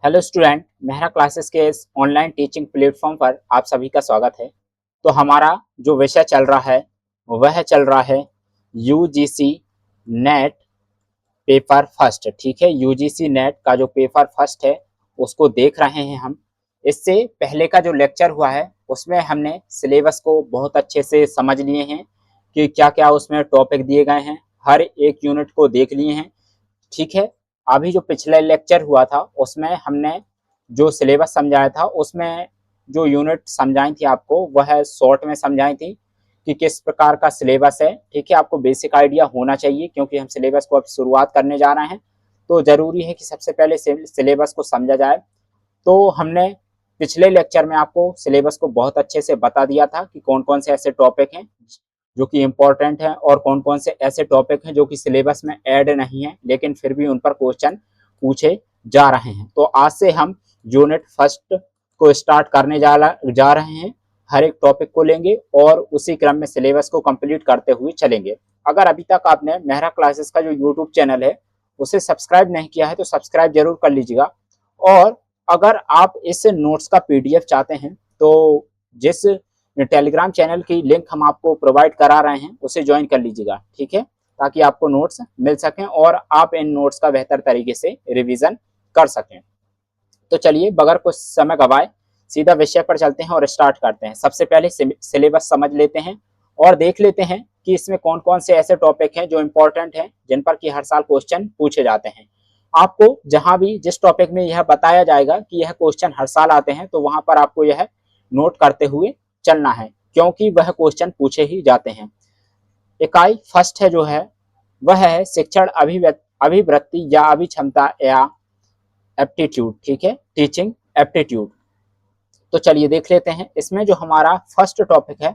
Hello student, Mehra classes के इस online teaching platform पर आप सभी का स्वागत है। तो हमारा जो विषय चल रहा है वह चल रहा है यूजीसी नेट पेपर फर्स्ट। ठीक है, यूजीसी नेट का जो पेपर फर्स्ट है उसको देख रहे हैं हम। इससे पहले का जो लेक्चर हुआ है उसमें हमने सिलेबस को बहुत अच्छे से समझ लिए हैं कि क्या क्या उसमें टॉपिक दिए गए हैं, हर एक यूनिट को देख लिए हैं। ठीक है, अभी जो पिछला लेक्चर हुआ था उसमें हमने जो सिलेबस समझाया था उसमें जो यूनिट समझाई थी आपको वह शॉर्ट में समझाई थी कि किस प्रकार का सिलेबस है। ठीक है, आपको बेसिक आइडिया होना चाहिए क्योंकि हम सिलेबस को अब शुरुआत करने जा रहे हैं, तो जरूरी है कि सबसे पहले सिलेबस को समझा जाए। तो हमने पिछले लेक्चर में आपको सिलेबस को बहुत अच्छे से बता दिया था कि कौन कौन से ऐसे टॉपिक हैं जो कि इम्पोर्टेंट हैं और कौन कौन से ऐसे टॉपिक हैं जो कि सिलेबस में ऐड नहीं है लेकिन फिर भी उन पर क्वेश्चन पूछे जा रहे हैं। तो आज से हम यूनिट फर्स्ट को स्टार्ट करने जा रहे हैं। हर एक टॉपिक को लेंगे और उसी क्रम में सिलेबस को कंप्लीट करते हुए चलेंगे। अगर अभी तक आपने मेहरा क्लासेस का जो यूट्यूब चैनल है उसे सब्सक्राइब नहीं किया है तो सब्सक्राइब जरूर कर लीजिएगा। और अगर आप इस नोट्स का पीडीएफ चाहते हैं तो जिस टेलीग्राम चैनल की लिंक हम आपको प्रोवाइड करा रहे हैं उसे ज्वाइन कर लीजिएगा। ठीक है, ताकि आपको नोट्स मिल सकें और आप इन नोट्स का बेहतर तरीके से रिवीजन कर सकें। तो चलिए बगैर कुछ समय गवाए सीधा विषय पर चलते हैं और स्टार्ट करते हैं। सबसे पहले सिलेबस समझ लेते हैं और देख लेते हैं कि इसमें कौन कौन से ऐसे टॉपिक हैं जो इंपॉर्टेंट हैं जिन पर कि हर साल क्वेश्चन पूछे जाते हैं। आपको जहां भी जिस टॉपिक में यह बताया जाएगा कि यह क्वेश्चन हर साल आते हैं तो वहां पर आपको यह नोट करते हुए चलना है क्योंकि वह क्वेश्चन पूछे ही जाते हैं। इकाई फर्स्ट है जो है वह है शिक्षण अभिवृत्ति या अभिक्षमता या एप्टीट्यूड। ठीक है, टीचिंग एप्टीट्यूड। तो चलिए देख लेते हैं। इसमें जो हमारा फर्स्ट टॉपिक है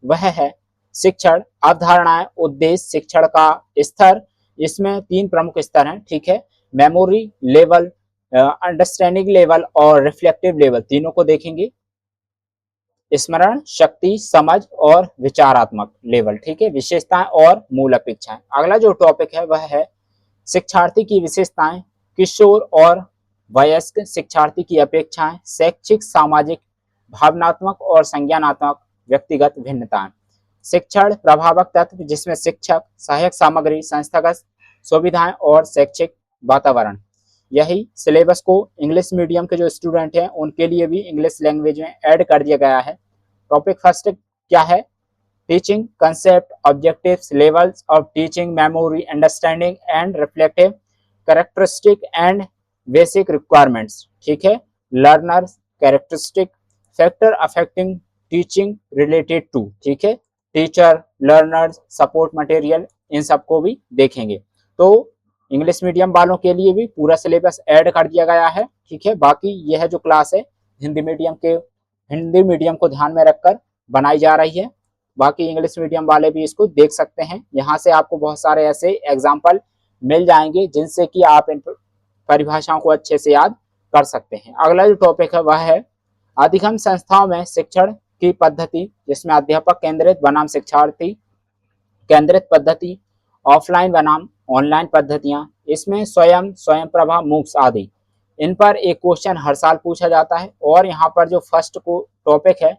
वह है शिक्षण अवधारणाएं उद्देश्य शिक्षण का स्तर। इसमें तीन प्रमुख स्तर हैं। ठीक है, मेमोरी लेवल, अंडरस्टैंडिंग लेवल और रिफ्लेक्टिव लेवल, तीनों को देखेंगे। स्मरण शक्ति, समझ और विचारात्मक लेवल। ठीक है, विशेषताएं और मूल अपेक्षाएं। अगला जो टॉपिक है वह है शिक्षार्थी की विशेषताएं, किशोर और वयस्क शिक्षार्थी की अपेक्षाएं, शैक्षिक सामाजिक भावनात्मक और संज्ञानात्मक व्यक्तिगत भिन्नताएं। शिक्षण प्रभावक तत्व जिसमें शिक्षक, सहायक सामग्री, संस्थागत सुविधाएं और शैक्षिक वातावरण। यही सिलेबस को इंग्लिश मीडियम के जो स्टूडेंट हैं उनके लिए भी इंग्लिश लैंग्वेज में ऐड कर दिया गया है। टॉपिक फर्स्ट क्या है? Teaching concept, objectives, levels of teaching, memory, understanding and reflective characteristic and basic requirements. ठीक है, learner characteristic, factor affecting teaching related to. ठीक है, टीचर, लर्नर्स, सपोर्ट मटेरियल, इन सबको भी देखेंगे। तो इंग्लिश मीडियम वालों के लिए भी पूरा सिलेबस ऐड कर दिया गया है। ठीक है, बाकी यह जो क्लास है हिंदी मीडियम को ध्यान में रखकर बनाई जा रही है। बाकी इंग्लिश मीडियम वाले भी इसको देख सकते हैं। यहाँ से आपको बहुत सारे ऐसे एग्जाम्पल मिल जाएंगे जिनसे कि आप इन परिभाषाओं को अच्छे से याद कर सकते हैं। अगला जो टॉपिक है वह है अधिगम संस्थाओं में शिक्षण की पद्धति, जिसमें अध्यापक केंद्रित बनाम शिक्षार्थी केंद्रित पद्धति, ऑफलाइन बनाम ऑनलाइन पद्धतियां, इसमें स्वयं प्रभा, मूक्स आदि। इन पर एक क्वेश्चन हर साल पूछा जाता है। और यहाँ पर जो फर्स्ट को टॉपिक है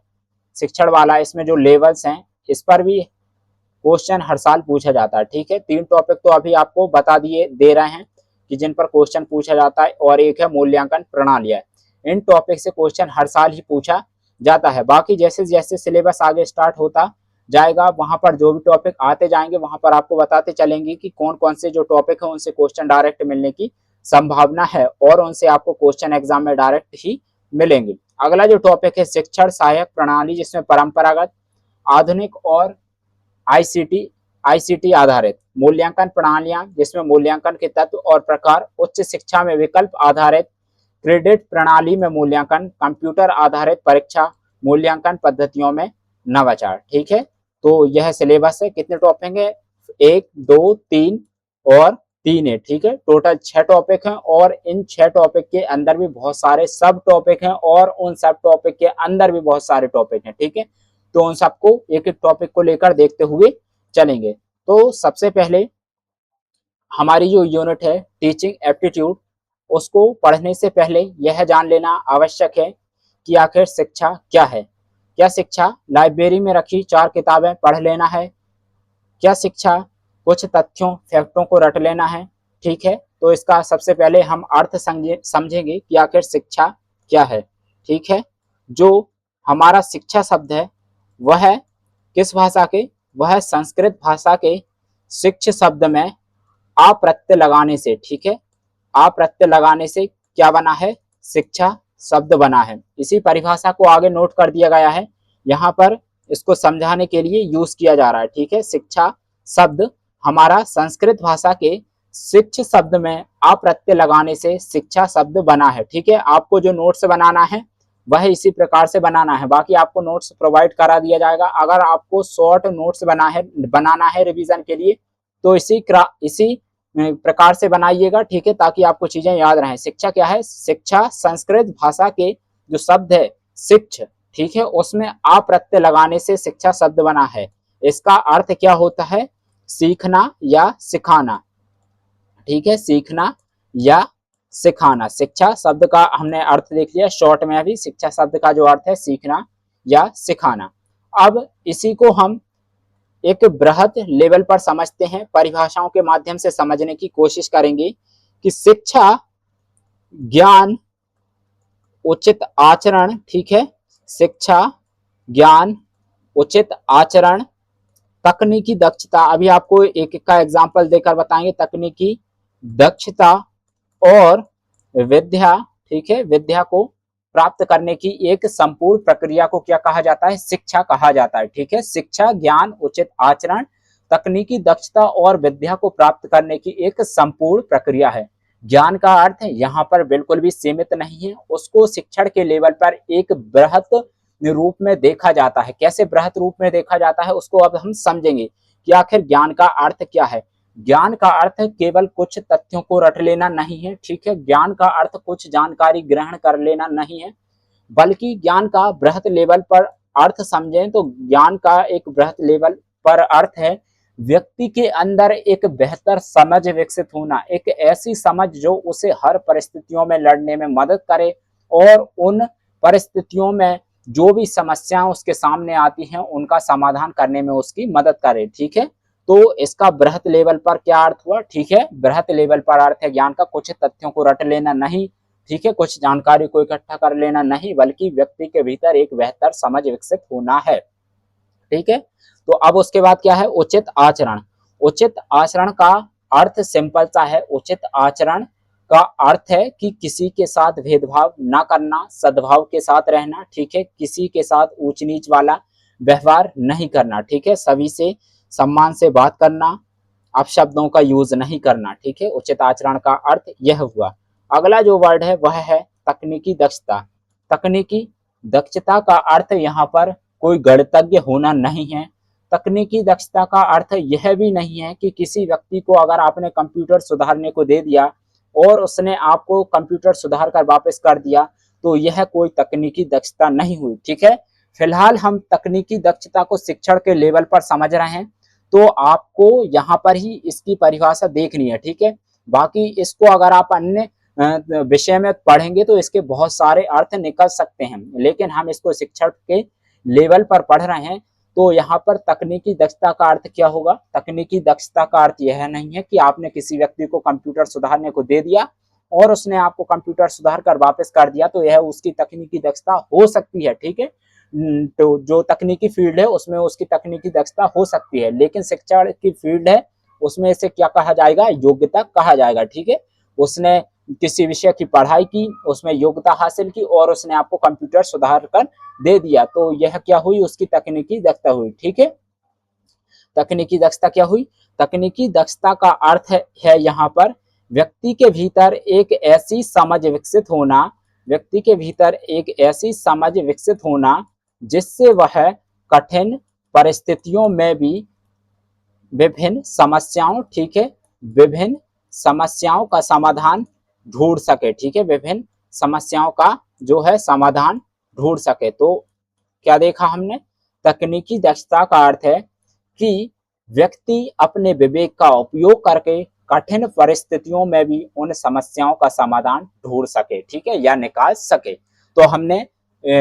शिक्षण वाला, इसमें जो लेवल्स हैं इस पर भी क्वेश्चन हर साल पूछा जाता है। ठीक है, तीन टॉपिक तो अभी आपको बता दे रहे हैं कि जिन पर क्वेश्चन पूछा जाता है, और एक है मूल्यांकन प्रणालियां। इन टॉपिक से क्वेश्चन हर साल ही पूछा जाता है। बाकी जैसे जैसे सिलेबस आगे स्टार्ट होता जाएगा वहां पर जो भी टॉपिक आते जाएंगे वहां पर आपको बताते चलेंगे कि कौन कौन से जो टॉपिक है उनसे क्वेश्चन डायरेक्ट मिलने की संभावना है और उनसे आपको क्वेश्चन एग्जाम में डायरेक्ट ही मिलेंगे। अगला जो टॉपिक है शिक्षण सहायक प्रणाली, जिसमें परंपरागत, आधुनिक और आईसीटी आधारित मूल्यांकन प्रणालियां, जिसमें मूल्यांकन के तत्व और प्रकार, उच्च शिक्षा में विकल्प आधारित क्रेडिट प्रणाली में मूल्यांकन, कंप्यूटर आधारित परीक्षा मूल्यांकन पद्धतियों में नवाचार। ठीक है, तो यह सिलेबस है। कितने टॉपिक है? 1 2 3 और 3 है। ठीक है, टोटल 6 टॉपिक हैं और इन 6 टॉपिक के अंदर भी बहुत सारे सब टॉपिक हैं और उन सब टॉपिक के अंदर भी बहुत सारे टॉपिक हैं। ठीक है, तो उन सबको एक एक टॉपिक को लेकर देखते हुए चलेंगे। तो सबसे पहले हमारी जो यूनिट है टीचिंग एप्टीट्यूड, उसको पढ़ने से पहले यह जान लेना आवश्यक है कि आखिर शिक्षा क्या है। क्या शिक्षा लाइब्रेरी में रखी 4 किताबें पढ़ लेना है? क्या शिक्षा कुछ तथ्यों फैक्टों को रट लेना है? ठीक है, तो इसका सबसे पहले हम अर्थ समझेंगे कि आखिर शिक्षा क्या है। ठीक है, जो हमारा शिक्षा शब्द है वह किस भाषा के, वह संस्कृत भाषा के शिक्ष शब्द में आ प्रत्यय लगाने से, ठीक है, आ प्रत्यय लगाने से क्या बना है? शिक्षा शब्द बना है। इसी परिभाषा को आगे नोट कर दिया गया है, यहाँ पर इसको समझाने के लिए यूज किया जा रहा है। ठीक है, शिक्षा शब्द हमारा संस्कृत भाषा के शिक्ष शब्द में आ प्रत्यय लगाने से शिक्षा शब्द बना है। ठीक है, आपको जो नोट्स बनाना है वह इसी प्रकार से बनाना है। बाकी आपको नोट्स प्रोवाइड करा दिया जाएगा। अगर आपको शॉर्ट नोट्स बनाना है रिवीजन के लिए तो इसी प्रकार से बनाइएगा। ठीक है, ताकि आपको चीजें याद रहें। शिक्षा क्या है? शिक्षा संस्कृत भाषा के जो शब्द है शिक्ष, ठीक है, उसमें आ प्रत्यय लगाने से शिक्षा शब्द बना है। इसका अर्थ क्या होता है? सीखना या सिखाना। ठीक है, सीखना या सिखाना। शिक्षा शब्द का हमने अर्थ देख लिया। शॉर्ट में अभी शिक्षा शब्द का जो अर्थ है सीखना या सिखाना। अब इसी को हम एक बृहद लेवल पर समझते हैं, परिभाषाओं के माध्यम से समझने की कोशिश करेंगे कि शिक्षा ज्ञान उचित आचरण, ठीक है, शिक्षा ज्ञान उचित आचरण तकनीकी दक्षता। अभी आपको एक एक का एग्जांपल देकर बताएंगे। तकनीकी दक्षता और विद्या, ठीक है, विद्या को प्राप्त करने की एक संपूर्ण प्रक्रिया को क्या कहा जाता है? शिक्षा कहा जाता है। ठीक है, शिक्षा ज्ञान उचित आचरण तकनीकी दक्षता और विद्या को प्राप्त करने की एक संपूर्ण प्रक्रिया है। ज्ञान का अर्थ है यहाँ पर बिल्कुल भी सीमित नहीं है, उसको शिक्षण के लेवल पर एक बृहत रूप में देखा जाता है। कैसे बृहत रूप में देखा जाता है उसको अब हम समझेंगे कि आखिर ज्ञान का अर्थ क्या है। ज्ञान का अर्थ केवल कुछ तथ्यों को रट लेना नहीं है। ठीक है, ज्ञान का अर्थ कुछ जानकारी ग्रहण कर लेना नहीं है, बल्कि ज्ञान का बृहत लेवल पर अर्थ समझें तो ज्ञान का एक बृहत लेवल पर अर्थ है व्यक्ति के अंदर एक बेहतर समझ विकसित होना। एक ऐसी समझ जो उसे हर परिस्थितियों में लड़ने में मदद करे और उन परिस्थितियों में जो भी समस्याएं उसके सामने आती हैं उनका समाधान करने में उसकी मदद करे। ठीक है, तो इसका बृहत लेवल पर क्या अर्थ हुआ? ठीक है, बृहत लेवल पर अर्थ है ज्ञान का कुछ तथ्यों को रट लेना नहीं, ठीक है, कुछ जानकारी को इकट्ठा कर लेना नहीं, बल्कि व्यक्ति के भीतर एक बेहतर समझ विकसित होना है। ठीक है, तो अब उसके बाद क्या है? उचित आचरण। उचित आचरण का अर्थ सिंपल सा है। उचित आचरण का अर्थ है कि किसी के साथ भेदभाव ना करना, सद्भाव के साथ रहना। ठीक है, किसी के साथ ऊंच नीच वाला व्यवहार नहीं करना। ठीक है, सभी से सम्मान से बात करना, अपशब्दों का यूज नहीं करना। ठीक है, उचित आचरण का अर्थ यह हुआ। अगला जो वर्ड है वह है तकनीकी दक्षता। तकनीकी दक्षता का अर्थ यहाँ पर कोई गणितज्ञ होना नहीं है। तकनीकी दक्षता का अर्थ यह भी नहीं है कि किसी व्यक्ति को अगर आपने कंप्यूटर सुधारने को दे दिया और उसने आपको कंप्यूटर सुधार कर वापस कर दिया तो यह कोई तकनीकी दक्षता नहीं हुई। ठीक है, फिलहाल हम तकनीकी दक्षता को शिक्षण के लेवल पर समझ रहे हैं, तो आपको यहाँ पर ही इसकी परिभाषा देखनी है। ठीक है, बाकी इसको अगर आप अन्य विषय में पढ़ेंगे तो इसके बहुत सारे अर्थ निकल सकते हैं, लेकिन हम इसको शिक्षण के लेवल पर पढ़ रहे हैं। तो यहाँ पर तकनीकी दक्षता का अर्थ क्या होगा? तकनीकी दक्षता का अर्थ यह नहीं है कि आपने किसी व्यक्ति को कंप्यूटर सुधारने को दे दिया और उसने आपको कंप्यूटर सुधार कर वापस कर दिया तो यह उसकी तकनीकी दक्षता हो सकती है। ठीक है, तो जो तकनीकी फील्ड है उसमें उसकी तकनीकी दक्षता हो सकती है, लेकिन शिक्षा की फील्ड है उसमें इसे क्या कहा जाएगा? योग्यता कहा जाएगा। ठीक है, उसने किसी विषय की पढ़ाई की, उसमें योग्यता हासिल की और उसने आपको कंप्यूटर सुधार कर दे दिया तो यह क्या हुई? उसकी तकनीकी दक्षता हुई। ठीक है, तकनीकी दक्षता क्या हुई? तकनीकी दक्षता का अर्थ है यहाँ पर व्यक्ति के भीतर एक ऐसी समझ विकसित होना, व्यक्ति के भीतर एक ऐसी समझ विकसित होना जिससे वह कठिन परिस्थितियों में भी विभिन्न समस्याओं, ठीक है, विभिन्न समस्याओं का समाधान ढूंढ सके। ठीक है, विभिन्न समस्याओं का जो है समाधान ढूंढ सके। तो क्या देखा हमने? तकनीकी दक्षता का अर्थ है कि व्यक्ति अपने विवेक का उपयोग करके कठिन परिस्थितियों में भी उन समस्याओं का समाधान ढूंढ सके, ठीक है, या निकाल सके। तो हमने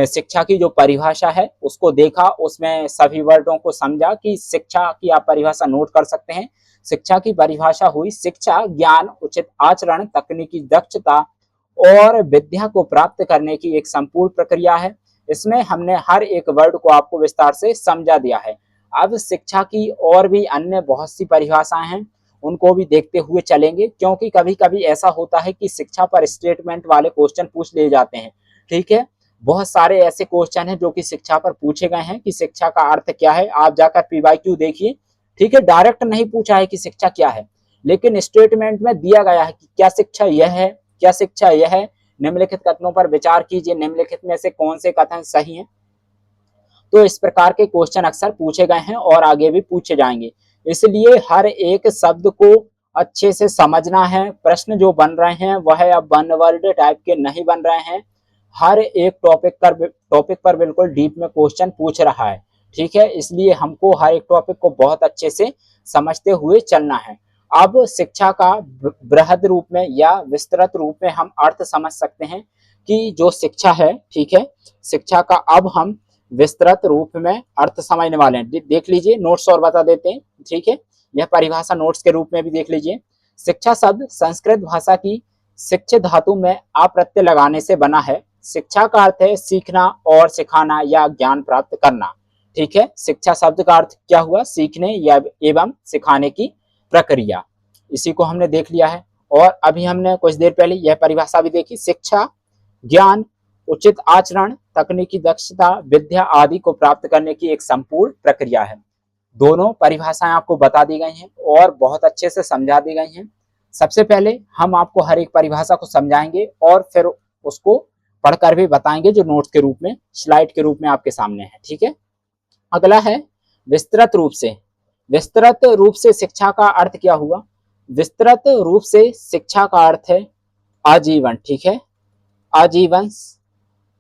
शिक्षा की जो परिभाषा है उसको देखा, उसमें सभी वर्डों को समझा कि शिक्षा की आप परिभाषा नोट कर सकते हैं। शिक्षा की परिभाषा हुई, शिक्षा ज्ञान, उचित आचरण, तकनीकी दक्षता और विद्या को प्राप्त करने की एक संपूर्ण प्रक्रिया है। इसमें हमने हर एक वर्ड को आपको विस्तार से समझा दिया है। अब शिक्षा की और भी अन्य बहुत सी परिभाषाएं हैं, उनको भी देखते हुए चलेंगे, क्योंकि कभी कभी ऐसा होता है कि शिक्षा पर स्टेटमेंट वाले क्वेश्चन पूछ लिए जाते हैं, ठीक है। बहुत सारे ऐसे क्वेश्चन हैं जो कि शिक्षा पर पूछे गए हैं कि शिक्षा का अर्थ क्या है। आप जाकर पीवाईक्यू देखिए, ठीक है, डायरेक्ट नहीं पूछा है कि शिक्षा क्या है, लेकिन स्टेटमेंट में दिया गया है कि क्या शिक्षा यह है, क्या शिक्षा यह है, निम्नलिखित कथनों पर विचार कीजिए, निम्नलिखित में से कौन से कथन सही हैं। तो इस प्रकार के क्वेश्चन अक्सर पूछे गए हैं और आगे भी पूछे जाएंगे, इसलिए हर एक शब्द को अच्छे से समझना है। प्रश्न जो बन रहे हैं वह अब वन वर्ड टाइप के नहीं बन रहे हैं, हर एक टॉपिक पर बिल्कुल डीप में क्वेश्चन पूछ रहा है, ठीक है। इसलिए हमको हर एक टॉपिक को बहुत अच्छे से समझते हुए चलना है। अब शिक्षा का बृहद रूप में या विस्तृत रूप में हम अर्थ समझ सकते हैं कि जो शिक्षा है, ठीक है, शिक्षा का अब हम विस्तृत रूप में अर्थ समझने वाले हैं। देख लीजिए, नोट्स और बता देते हैं, ठीक है, यह परिभाषा नोट्स के रूप में भी देख लीजिए। शिक्षा शब्द संस्कृत भाषा की शिक्षित धातु में आ प्रत्यय लगाने से बना है। शिक्षा का अर्थ है सीखना और सिखाना या ज्ञान प्राप्त करना, ठीक है। शिक्षा शब्द का अर्थ क्या हुआ, सीखने या एवं सिखाने की प्रक्रिया, इसी को हमने देख लिया है। और अभी हमने कुछ देर पहले यह परिभाषा भी देखी, शिक्षा ज्ञान, उचित आचरण, तकनीकी दक्षता, विद्या आदि को प्राप्त करने की एक संपूर्ण प्रक्रिया है। दोनों परिभाषाएं आपको बता दी गई हैं और बहुत अच्छे से समझा दी गई हैं। सबसे पहले हम आपको हर एक परिभाषा को समझाएंगे और फिर उसको पढ़कर भी बताएंगे, जो नोट्स के रूप में, स्लाइड के रूप में आपके सामने है, ठीक है। अगला है विस्तृत रूप से। विस्तृत रूप से शिक्षा का अर्थ क्या हुआ, विस्तृत रूप से शिक्षा का अर्थ है आजीवन, ठीक है, आजीवन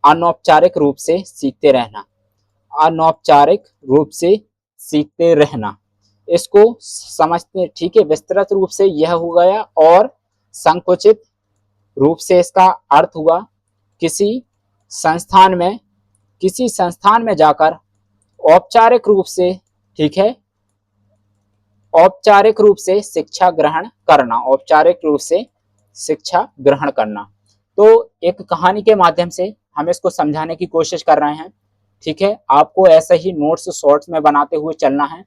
अनौपचारिक रूप से सीखते रहना, अनौपचारिक रूप से सीखते रहना, इसको समझते, ठीक है। विस्तृत रूप से यह हो गया, और संकुचित रूप से इसका अर्थ हुआ किसी संस्थान में जाकर औपचारिक रूप से, ठीक है, औपचारिक रूप से शिक्षा ग्रहण करना, औपचारिक रूप से शिक्षा ग्रहण करना। तो एक कहानी के माध्यम से हम इसको समझाने की कोशिश कर रहे हैं, ठीक है। आपको ऐसे ही नोट्स शॉर्ट्स में बनाते हुए चलना है,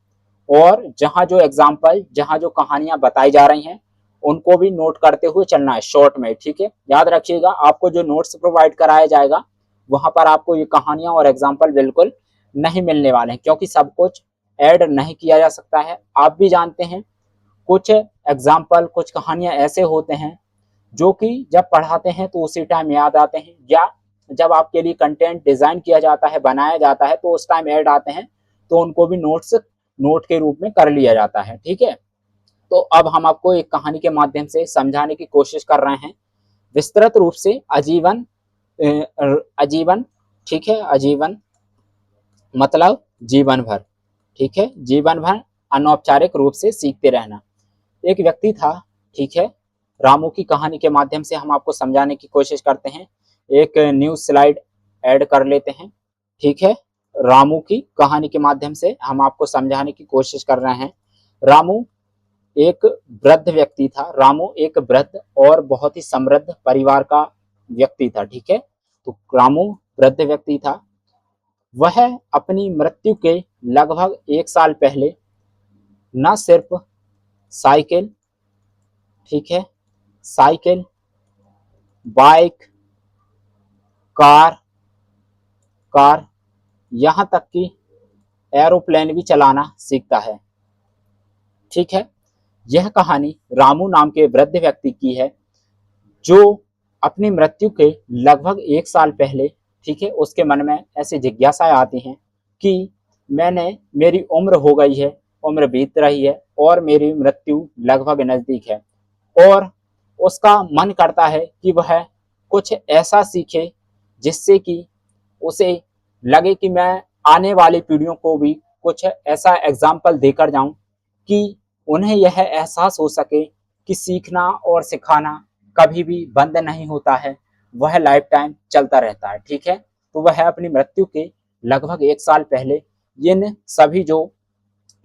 और जहां जो एग्जाम्पल, जहां जो कहानियां बताई जा रही हैं उनको भी नोट करते हुए चलना है शॉर्ट में, ठीक है। याद रखिएगा, आपको जो नोट्स प्रोवाइड कराया जाएगा वहां पर आपको ये कहानियां और एग्जाम्पल बिल्कुल नहीं मिलने वाले हैं, क्योंकि सब कुछ ऐड नहीं किया जा सकता है। आप भी जानते हैं कुछ एग्जाम्पल, कुछ कहानियां ऐसे होते हैं जो कि जब पढ़ाते हैं तो उसी टाइम याद आते हैं, या जब आपके लिए कंटेंट डिजाइन किया जाता है, बनाया जाता है, तो उस टाइम ऐड आते हैं, तो उनको भी नोट के रूप में कर लिया जाता है, ठीक है। तो अब हम आपको एक कहानी के माध्यम से समझाने की कोशिश कर रहे हैं। विस्तृत रूप से आजीवन, आजीवन, ठीक है, आजीवन मतलब जीवन भर, ठीक है, जीवन भर अनौपचारिक रूप से सीखते रहना। एक व्यक्ति था, ठीक है, रामू की कहानी के माध्यम से हम आपको समझाने की कोशिश करते हैं। एक न्यू स्लाइड ऐड कर लेते हैं, ठीक है। रामू की कहानी के माध्यम से हम आपको समझाने की कोशिश कर रहे हैं। रामू एक वृद्ध व्यक्ति था, रामू एक वृद्ध और बहुत ही समृद्ध परिवार का व्यक्ति था, ठीक है। तो रामू वृद्ध व्यक्ति था, वह अपनी मृत्यु के लगभग 1 साल पहले न सिर्फ साइकिल, ठीक है, साइकिल, बाइक, कार कार यहाँ तक कि एरोप्लेन भी चलाना सीखता है, ठीक है। यह कहानी रामू नाम के वृद्ध व्यक्ति की है, जो अपनी मृत्यु के लगभग 1 साल पहले, ठीक है, उसके मन में ऐसी जिज्ञासाएं आती हैं कि मेरी उम्र हो गई है, उम्र बीत रही है और मेरी मृत्यु लगभग नजदीक है, और उसका मन करता है कि वह कुछ ऐसा सीखे जिससे कि उसे लगे कि मैं आने वाली पीढ़ियों को भी कुछ ऐसा एग्जाम्पल देकर जाऊं कि उन्हें यह एहसास हो सके कि सीखना और सिखाना कभी भी बंद नहीं होता है, वह लाइफ टाइम चलता रहता है। ठीक है, तो वह अपनी मृत्यु के लगभग 1 साल पहले इन सभी जो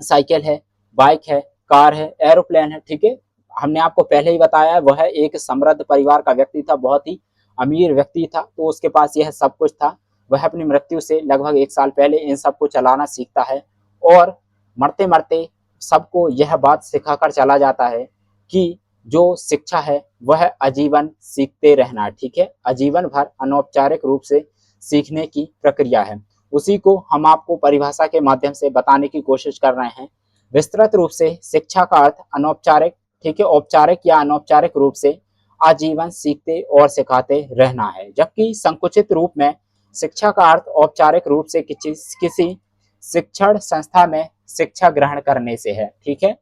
साइकिल है, बाइक है, कार है, एरोप्लेन है, ठीक है, हमने आपको पहले ही बताया वह एक समृद्ध परिवार का व्यक्ति था, बहुत ही अमीर व्यक्ति था, तो उसके पास यह सब कुछ था। वह अपनी मृत्यु से लगभग 1 साल पहले इन सबको चलाना सीखता है और मरते मरते सबको यह बात सिखाकर चला जाता है कि जो शिक्षा है वह आजीवन सीखते रहना है। ठीक है, आजीवन भर अनौपचारिक रूप से सीखने की प्रक्रिया है। उसी को हम आपको परिभाषा के माध्यम से बताने की कोशिश कर रहे हैं। विस्तृत रूप से शिक्षा का अर्थ अनौपचारिक, ठीक है, औपचारिक या अनौपचारिक रूप से आजीवन सीखते और सिखाते रहना है, जबकि संकुचित रूप में शिक्षा का अर्थ औपचारिक रूप से किसी शिक्षण संस्था में शिक्षा ग्रहण करने से है। ठीक है,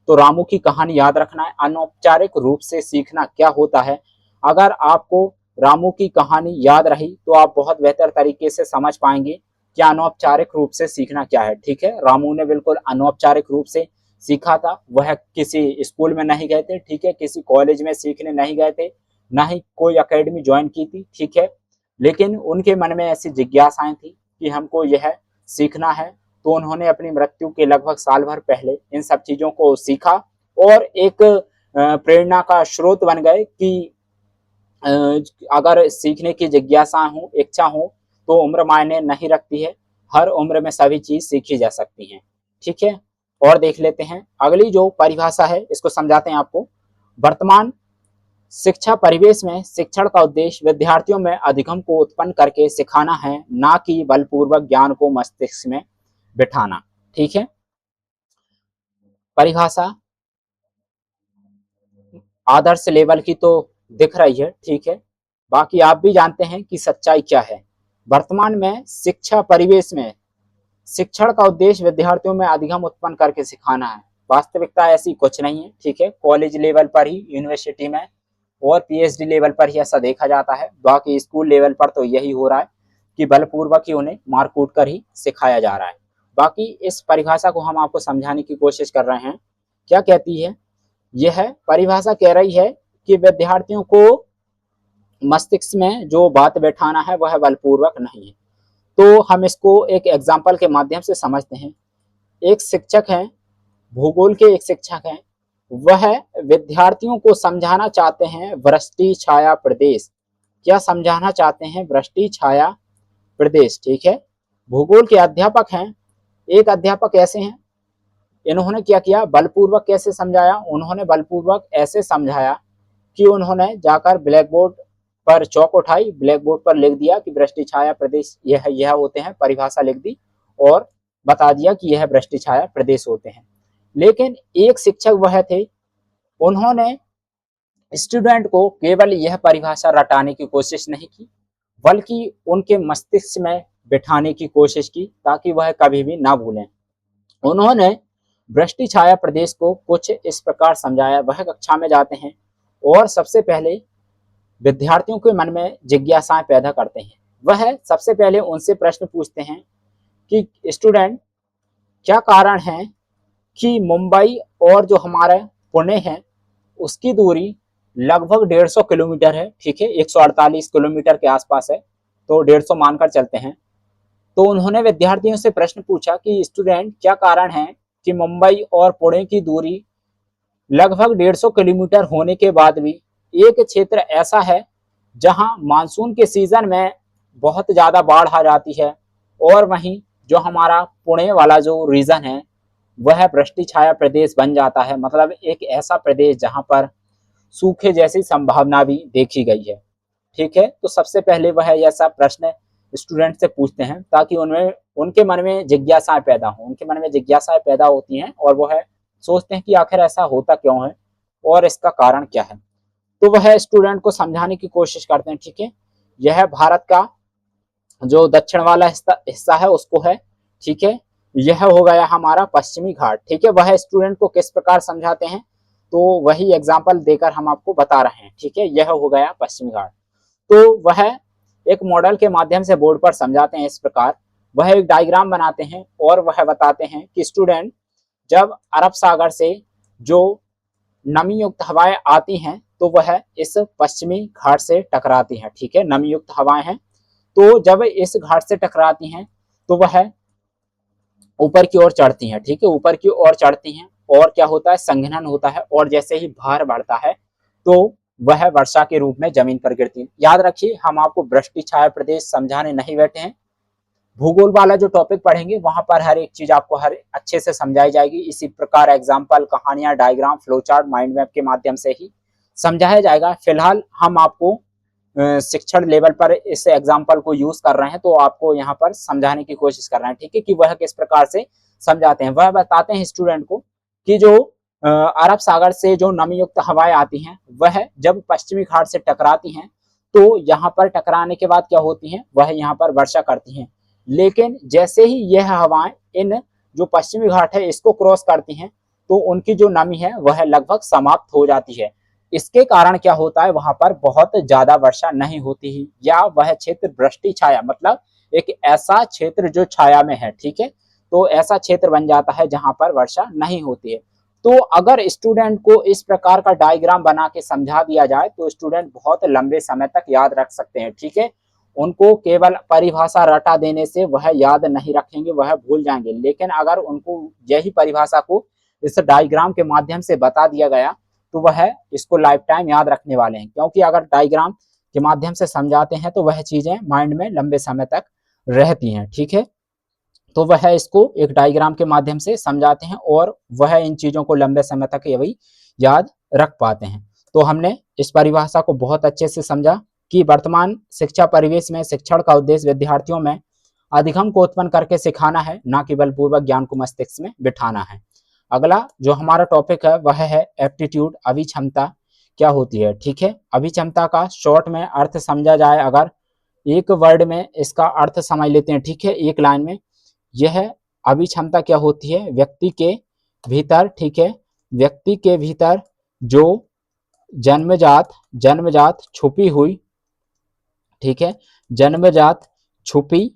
तो रामू की कहानी याद रखना है, अनौपचारिक रूप से सीखना क्या होता है। अगर आपको रामू की कहानी याद रही तो आप बहुत बेहतर तरीके से समझ पाएंगे कि अनौपचारिक रूप से सीखना क्या है। ठीक है, रामू ने बिल्कुल अनौपचारिक रूप से सीखा था, वह किसी स्कूल में नहीं गए थे, ठीक है, किसी कॉलेज में सीखने नहीं गए थे, ना ही कोई एकेडमी ज्वाइन की थी। ठीक है, लेकिन उनके मन में ऐसी जिज्ञासाएं थी कि हमको यह सीखना है, तो उन्होंने अपनी मृत्यु के लगभग साल भर पहले इन सब चीजों को सीखा और एक प्रेरणा का स्रोत बन गए कि अगर सीखने की जिज्ञासा हो, इच्छा हो, तो उम्र मायने नहीं रखती है, हर उम्र में सभी चीज सीखी जा सकती हैं। ठीक है, और देख लेते हैं अगली जो परिभाषा है, इसको समझाते हैं आपको। वर्तमान शिक्षा परिवेश में शिक्षण का उद्देश्य विद्यार्थियों में अधिगम को उत्पन्न करके सिखाना है, ना कि बलपूर्वक ज्ञान को मस्तिष्क में बिठाना। ठीक है, परिभाषा आदर्श लेवल की तो दिख रही है, ठीक है, बाकी आप भी जानते हैं कि सच्चाई क्या है। वर्तमान में शिक्षा परिवेश में शिक्षण का उद्देश्य विद्यार्थियों में अधिगम उत्पन्न करके सिखाना है, वास्तविकता ऐसी कुछ नहीं है। ठीक है, कॉलेज लेवल पर ही, यूनिवर्सिटी में और पीएचडी लेवल पर ही ऐसा देखा जाता है, बाकी स्कूल लेवल पर तो यही हो रहा है कि बलपूर्वक ही उन्हें मार कूट कर ही सिखाया जा रहा है। बाकी इस परिभाषा को हम आपको समझाने की कोशिश कर रहे हैं। क्या कहती है यह परिभाषा? कह रही है कि विद्यार्थियों को मस्तिष्क में जो बात बैठाना है वह बलपूर्वक नहीं है। तो हम इसको एक एग्जाम्पल के माध्यम से समझते हैं। एक शिक्षक हैं, भूगोल के एक शिक्षक हैं, वह विद्यार्थियों को समझाना चाहते हैं वृष्टि छाया प्रदेश। क्या समझाना चाहते हैं? वृष्टि छाया प्रदेश। ठीक है, भूगोल के अध्यापक हैं, एक अध्यापक ऐसे हैं, इन्होंने क्या किया, बलपूर्वक कैसे समझाया? उन्होंने बलपूर्वक ऐसे समझाया कि उन्होंने जाकर ब्लैक बोर्ड पर चौक उठाई, ब्लैक बोर्ड पर लिख दिया कि वृष्टि छाया प्रदेश यह होते हैं, परिभाषा लिख दी और बता दिया कि यह वृष्टि छाया प्रदेश होते हैं। लेकिन एक शिक्षक वह थे, उन्होंने स्टूडेंट को केवल यह परिभाषा रटाने की कोशिश नहीं की, बल्कि उनके मस्तिष्क में बिठाने की कोशिश की ताकि वह कभी भी ना भूलें। उन्होंने वृष्टि छाया प्रदेश को कुछ इस प्रकार समझाया। वह कक्षा में जाते हैं और सबसे पहले विद्यार्थियों के मन में जिज्ञासाएं पैदा करते हैं। वह सबसे पहले उनसे प्रश्न पूछते हैं कि स्टूडेंट, क्या कारण है कि मुंबई और जो हमारा पुणे है उसकी दूरी लगभग 150 किलोमीटर है। ठीक है, 148 किलोमीटर के आसपास है, तो 150 मानकर चलते हैं। तो उन्होंने विद्यार्थियों से प्रश्न पूछा कि स्टूडेंट, क्या कारण है कि मुंबई और पुणे की दूरी लगभग 150 किलोमीटर होने के बाद भी एक क्षेत्र ऐसा है जहां मानसून के सीजन में बहुत ज्यादा बाढ़ आ जाती है, और वहीं जो हमारा पुणे वाला जो रीजन है वह वृष्टि छाया प्रदेश बन जाता है, मतलब एक ऐसा प्रदेश जहां पर सूखे जैसी संभावना भी देखी गई है। ठीक है, तो सबसे पहले वह ऐसा प्रश्न स्टूडेंट से पूछते हैं ताकि उनमें उनके मन में जिज्ञासाएं पैदा हो, उनके मन में जिज्ञासाएं पैदा होती हैं और वह सोचते हैं कि आखिर ऐसा होता क्यों है और इसका कारण क्या है। तो वह स्टूडेंट को समझाने की कोशिश करते हैं। ठीक है, यह भारत का जो दक्षिण वाला हिस्सा है उसको है। ठीक है, यह हो गया हमारा पश्चिमी घाट। ठीक है, वह स्टूडेंट को किस प्रकार समझाते हैं तो वही एग्जाम्पल देकर हम आपको बता रहे हैं। ठीक है, यह हो गया पश्चिमी घाट। तो वह एक मॉडल के माध्यम से बोर्ड पर समझाते हैं इस प्रकार। वह एक डायग्राम बनाते हैं और वह बताते हैं कि स्टूडेंट, जब अरब सागर से जो नमी युक्त हवाएं आती हैं तो वह इस पश्चिमी घाट से टकराती हैं, ठीक है। नमी युक्त हवाएं हैं तो जब इस घाट से टकराती हैं तो वह ऊपर की ओर चढ़ती हैं, ठीक है, ऊपर की ओर चढ़ती हैं और क्या होता है, संघनन होता है और जैसे ही भार बढ़ता है तो वह वर्षा के रूप में जमीन पर गिरती है। याद रखिए, हम आपको वृष्टि छाया प्रदेश समझाने नहीं बैठे हैं। भूगोल वाला जो टॉपिक पढ़ेंगे वहां पर हर एक चीज आपको हर अच्छे से समझाई जाएगी। इसी प्रकार एग्जाम्पल, कहानियां, diagram, flow chart, mind map के माध्यम से ही समझाया जाएगा। फिलहाल हम आपको शिक्षण लेवल पर इस एग्जाम्पल को यूज कर रहे हैं तो आपको यहाँ पर समझाने की कोशिश कर रहे हैं, ठीक है, कि वह किस प्रकार से समझाते हैं। वह बताते हैं स्टूडेंट को कि जो अरब सागर से जो नमी युक्त हवाएं आती हैं वह जब पश्चिमी घाट से टकराती हैं तो यहाँ पर टकराने के बाद क्या होती हैं, वह यहाँ पर वर्षा करती हैं। लेकिन जैसे ही यह हवाएं इन जो पश्चिमी घाट है इसको क्रॉस करती हैं तो उनकी जो नमी है वह लगभग समाप्त हो जाती है। इसके कारण क्या होता है, वहां पर बहुत ज्यादा वर्षा नहीं होती है या वह क्षेत्र वृष्टि छाया, मतलब एक ऐसा क्षेत्र जो छाया में है, ठीक है, तो ऐसा क्षेत्र बन जाता है जहां पर वर्षा नहीं होती है। तो अगर स्टूडेंट को इस प्रकार का डायग्राम बना के समझा दिया जाए तो स्टूडेंट बहुत लंबे समय तक याद रख सकते हैं, ठीक है। उनको केवल परिभाषा रटा देने से वह याद नहीं रखेंगे, वह भूल जाएंगे। लेकिन अगर उनको यही परिभाषा को इस डायग्राम के माध्यम से बता दिया गया तो वह इसको लाइफ टाइम याद रखने वाले हैं, क्योंकि अगर डायग्राम के माध्यम से समझाते हैं तो वह चीजें माइंड में लंबे समय तक रहती हैं, ठीक है। तो वह इसको एक डायग्राम के माध्यम से समझाते हैं और वह इन चीजों को लंबे समय तक ये याद रख पाते हैं। तो हमने इस परिभाषा को बहुत अच्छे से समझा कि वर्तमान शिक्षा परिवेश में शिक्षण का उद्देश्य विद्यार्थियों में अधिगम को उत्पन्न करके सिखाना है, ना कि बलपूर्वक ज्ञान को मस्तिष्क में बिठाना है। अगला जो हमारा टॉपिक है वह है एप्टीट्यूड, अभिक्षमता क्या होती है, ठीक है। अभिक्षमता का शॉर्ट में अर्थ समझा जाए, अगर एक वर्ड में इसका अर्थ समझ लेते हैं, ठीक है, एक लाइन में, यह अभिक्षमता क्या होती है, व्यक्ति के भीतर, ठीक है, व्यक्ति के भीतर जो जन्मजात छुपी हुई, ठीक है, जन्मजात छुपी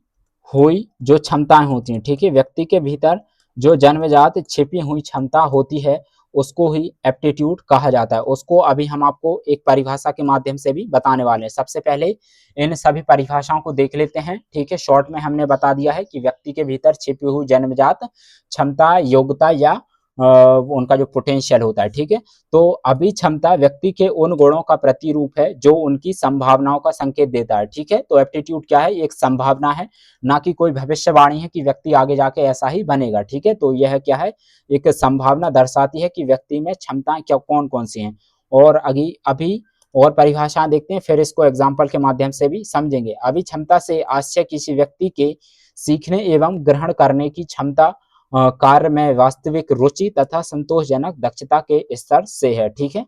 हुई जो क्षमताएं होती हैं, ठीक है, व्यक्ति के भीतर जो जन्मजात छिपी हुई क्षमता होती है उसको ही एप्टीट्यूड कहा जाता है। उसको अभी हम आपको एक परिभाषा के माध्यम से भी बताने वाले हैं। सबसे पहले इन सभी परिभाषाओं को देख लेते हैं, ठीक है। शॉर्ट में हमने बता दिया है कि व्यक्ति के भीतर छिपी हुई जन्मजात क्षमता, योग्यता या उनका जो पोटेंशियल होता है, ठीक है। तो अभी क्षमता व्यक्ति के उन गुणों का प्रतिरूप है जो उनकी संभावनाओं का संकेत देता है, ठीक है। तो एप्टीट्यूड क्या है, एक संभावना है, ना कि कोई भविष्यवाणी है कि व्यक्ति आगे जाके ऐसा ही बनेगा, ठीक है। तो यह क्या है, एक संभावना दर्शाती है कि व्यक्ति में क्षमताएं क्या कौन कौन सी हैं। और अभी और परिभाषाएं देखते हैं, फिर इसको एग्जाम्पल के माध्यम से भी समझेंगे। अभी क्षमता से आशय किसी व्यक्ति के सीखने एवं ग्रहण करने की क्षमता, कार्य में वास्तविक रुचि तथा संतोषजनक दक्षता के स्तर से है, ठीक है।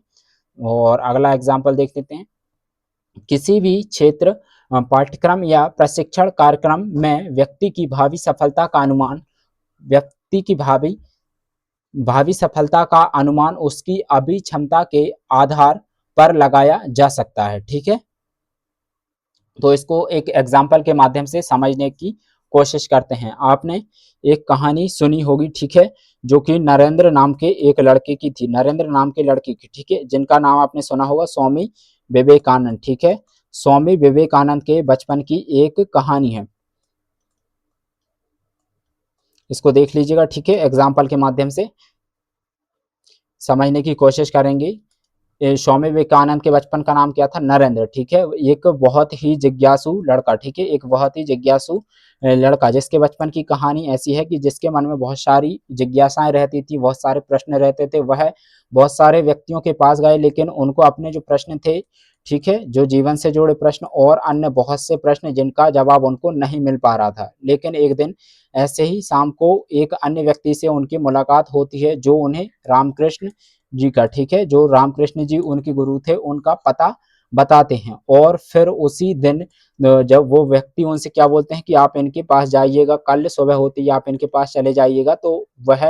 और अगला एग्जाम्पल देख लेते हैं। किसी भी क्षेत्र, पाठ्यक्रम या प्रशिक्षण कार्यक्रम में व्यक्ति की भावी सफलता का अनुमान, व्यक्ति की भावी सफलता का अनुमान उसकी अभी क्षमता के आधार पर लगाया जा सकता है, ठीक है। तो इसको एक एग्जाम्पल के माध्यम से समझने की कोशिश करते हैं। आपने एक कहानी सुनी होगी, ठीक है, जो कि नरेंद्र नाम के एक लड़के की थी, नरेंद्र नाम के लड़के की, ठीक है, जिनका नाम आपने सुना होगा स्वामी विवेकानंद, ठीक है। स्वामी विवेकानंद के बचपन की एक कहानी है, इसको देख लीजिएगा, ठीक है। एग्जाम्पल के माध्यम से समझने की कोशिश करेंगे। स्वामी विवेकानंद के बचपन का नाम क्या था, नरेंद्र, ठीक है। एक बहुत ही जिज्ञासु लड़का, ठीक है, एक बहुत ही जिज्ञासु लड़का, जिसके बचपन की कहानी ऐसी है कि जिसके मन में बहुत सारी जिज्ञासाएं रहती थी, बहुत सारे प्रश्न रहते थे। वह बहुत सारे व्यक्तियों के पास गए लेकिन उनको अपने जो प्रश्न थे, ठीक है, जो जीवन से जुड़े प्रश्न और अन्य बहुत से प्रश्न जिनका जवाब उनको नहीं मिल पा रहा था। लेकिन एक दिन ऐसे ही शाम को एक अन्य व्यक्ति से उनकी मुलाकात होती है जो उन्हें रामकृष्ण जी का, ठीक है, जो रामकृष्ण जी उनके गुरु थे, उनका पता बताते हैं। और फिर उसी दिन जब वो व्यक्ति उनसे क्या बोलते हैं कि आप इनके पास जाइएगा, कल सुबह होती है आप इनके पास चले जाइएगा तो वह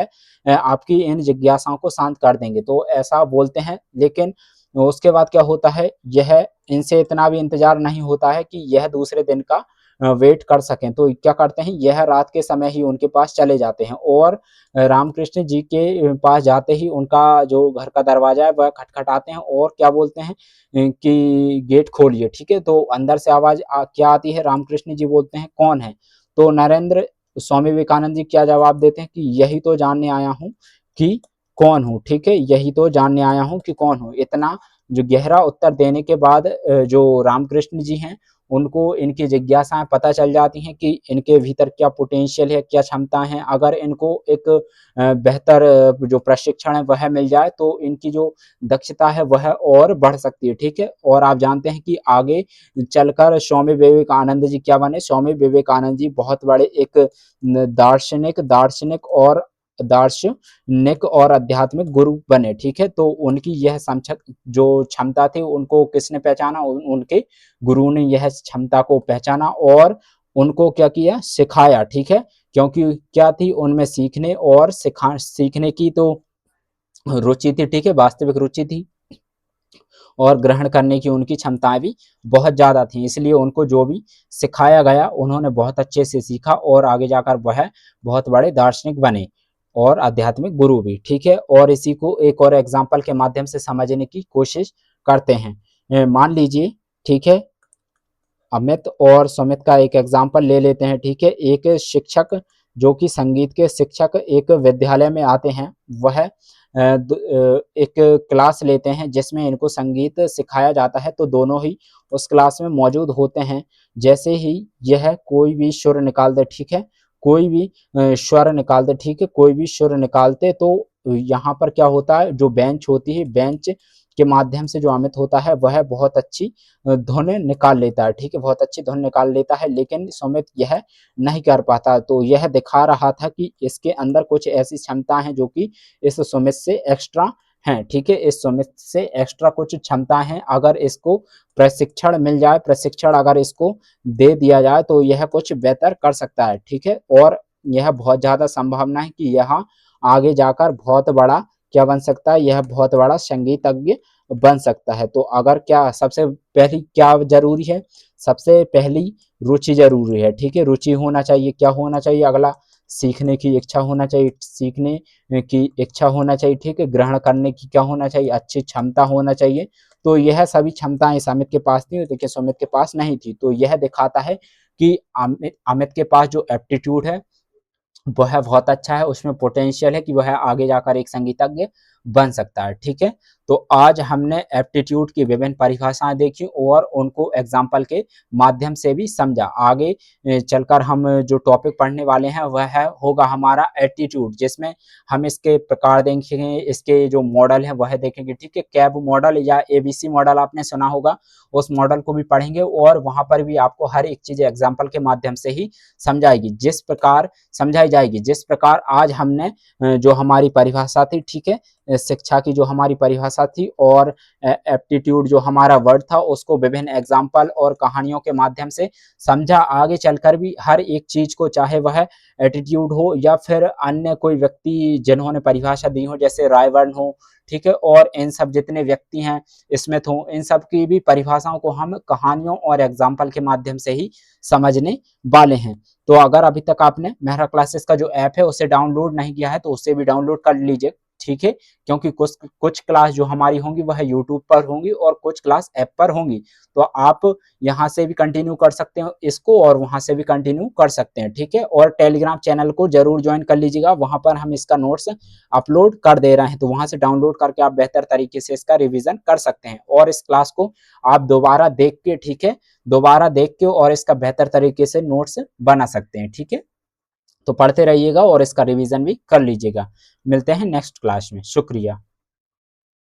आपकी इन जिज्ञासाओं को शांत कर देंगे। तो ऐसा बोलते हैं, लेकिन उसके बाद क्या होता है, यह इनसे इतना भी इंतजार नहीं होता है कि यह दूसरे दिन का वेट कर सकें। तो क्या करते हैं, यह रात के समय ही उनके पास चले जाते हैं और रामकृष्ण जी के पास जाते ही उनका जो घर का दरवाजा है वह खटखटाते हैं और क्या बोलते हैं कि गेट खोलिए। ठीक है, तो अंदर से आवाज क्या आती है, रामकृष्ण जी बोलते हैं कौन है। तो नरेंद्र स्वामी विवेकानंद जी क्या जवाब देते हैं कि यही तो जानने आया हूँ कि कौन हूँ। ठीक है, यही तो जानने आया हूँ कि कौन हूँ। इतना जो गहरा उत्तर देने के बाद जो रामकृष्ण जी हैं उनको इनकी जिज्ञासाएं पता चल जाती हैं कि इनके भीतर क्या पोटेंशियल है, क्या क्षमता है। अगर इनको एक बेहतर जो प्रशिक्षण है वह मिल जाए तो इनकी जो दक्षता है वह और बढ़ सकती है। ठीक है, और आप जानते हैं कि आगे चलकर स्वामी विवेकानंद जी क्या बने, स्वामी विवेकानंद जी बहुत बड़े एक दार्शनिक और आध्यात्मिक गुरु बने। ठीक है, तो उनकी यह जो क्षमता थी उनको किसने पहचाना, उनके गुरु ने यह क्षमता को पहचाना और उनको क्या किया, सिखाया। ठीक है, क्योंकि क्या थी उनमें सीखने की तो रुचि थी। ठीक है, वास्तविक रुचि थी और ग्रहण करने की उनकी क्षमताएं भी बहुत ज्यादा थी, इसलिए उनको जो भी सिखाया गया उन्होंने बहुत अच्छे से सीखा और आगे जाकर वह बहुत बड़े दार्शनिक बने और आध्यात्मिक गुरु भी। ठीक है, और इसी को एक और एग्जाम्पल के माध्यम से समझने की कोशिश करते हैं। मान लीजिए, ठीक है, अमित और सुमित का एक एग्जाम्पल ले लेते हैं। ठीक है, एक शिक्षक जो कि संगीत के शिक्षक एक विद्यालय में आते हैं, वह एक क्लास लेते हैं जिसमें इनको संगीत सिखाया जाता है, तो दोनों ही उस क्लास में मौजूद होते हैं। जैसे ही यह कोई भी सुर निकाल दे, ठीक है, कोई भी स्वर निकाल दे, ठीक है, कोई भी सुर निकालते तो यहाँ पर क्या होता है, जो बेंच होती है, बेंच के माध्यम से जो अमित होता है वह बहुत अच्छी धुन निकाल लेता है। ठीक है, बहुत अच्छी धुन निकाल लेता है, लेकिन सुमित यह नहीं कर पाता। तो यह दिखा रहा था कि इसके अंदर कुछ ऐसी क्षमता है जो कि इस सुमित से एक्स्ट्रा हैं। ठीक है, इस सुमित से एक्स्ट्रा कुछ क्षमता है, अगर इसको प्रशिक्षण मिल जाए, प्रशिक्षण अगर इसको दे दिया जाए तो यह कुछ बेहतर कर सकता है। ठीक है, और यह बहुत ज्यादा संभावना है कि यह आगे जाकर बहुत बड़ा क्या बन सकता है, यह बहुत बड़ा संगीतज्ञ बन सकता है। तो अगर क्या सबसे पहली क्या जरूरी है, सबसे पहली रुचि जरूरी है। ठीक है, रुचि होना चाहिए, क्या होना चाहिए, अगला सीखने की इच्छा होना चाहिए, सीखने की इच्छा होना चाहिए। ठीक है, ग्रहण करने की क्या होना चाहिए, अच्छी क्षमता होना चाहिए। तो यह सभी क्षमताएं अमित के पास थी, लेकिन सुमित के पास नहीं थी। तो यह दिखाता है कि अमित के पास जो एप्टीट्यूड है वह बहुत अच्छा है, उसमें पोटेंशियल है कि वह आगे जाकर एक संगीतज्ञ बन सकता है। ठीक है, तो आज हमने एप्टीट्यूड की विभिन्न परिभाषाएं देखी और उनको एग्जाम्पल के माध्यम से भी समझा। आगे चलकर हम जो टॉपिक पढ़ने वाले हैं वह होगा हमारा एप्टीट्यूड, जिसमें हम इसके प्रकार देखेंगे, इसके जो मॉडल है वह देखेंगे। ठीक है, कैब मॉडल या एबीसी मॉडल आपने सुना होगा, उस मॉडल को भी पढ़ेंगे और वहां पर भी आपको हर एक चीज एग्जाम्पल के माध्यम से ही समझाई जाएगी, जिस प्रकार आज हमने जो हमारी परिभाषा थी, ठीक है, शिक्षा की जो हमारी परिभाषा थी और एप्टीट्यूड जो हमारा वर्ड था उसको विभिन्न एग्जाम्पल और कहानियों के माध्यम से समझा। आगे चलकर भी हर एक चीज को, चाहे वह एटीट्यूड हो या फिर अन्य कोई व्यक्ति जिन्होंने परिभाषा दी हो, जैसे रायवर्न हो, ठीक है, और इन सब जितने व्यक्ति हैं, स्मिथ हो, इन सब की भी परिभाषाओं को हम कहानियों और एग्जाम्पल के माध्यम से ही समझने वाले हैं। तो अगर अभी तक आपने मेहरा क्लासेस का जो ऐप है उसे डाउनलोड नहीं किया है तो उसे भी डाउनलोड कर लीजिए। ठीक है, क्योंकि कुछ क्लास जो हमारी होंगी वह यूट्यूब पर होंगी और कुछ क्लास ऐप पर होंगी, तो आप यहाँ से भी कंटिन्यू कर सकते हो इसको और वहां से भी कंटिन्यू कर सकते हैं। ठीक है, और टेलीग्राम चैनल को जरूर ज्वाइन कर लीजिएगा, वहां पर हम इसका नोट्स अपलोड कर दे रहे हैं, तो वहां से डाउनलोड करके आप बेहतर तरीके से इसका रिविजन कर सकते हैं और इस क्लास को आप दोबारा देख के, ठीक है, दोबारा देख के और इसका बेहतर तरीके से नोट्स बना सकते हैं। ठीक है, तो पढ़ते रहिएगा और इसका रिवीजन भी कर लीजिएगा। मिलते हैं नेक्स्ट क्लास में, शुक्रिया।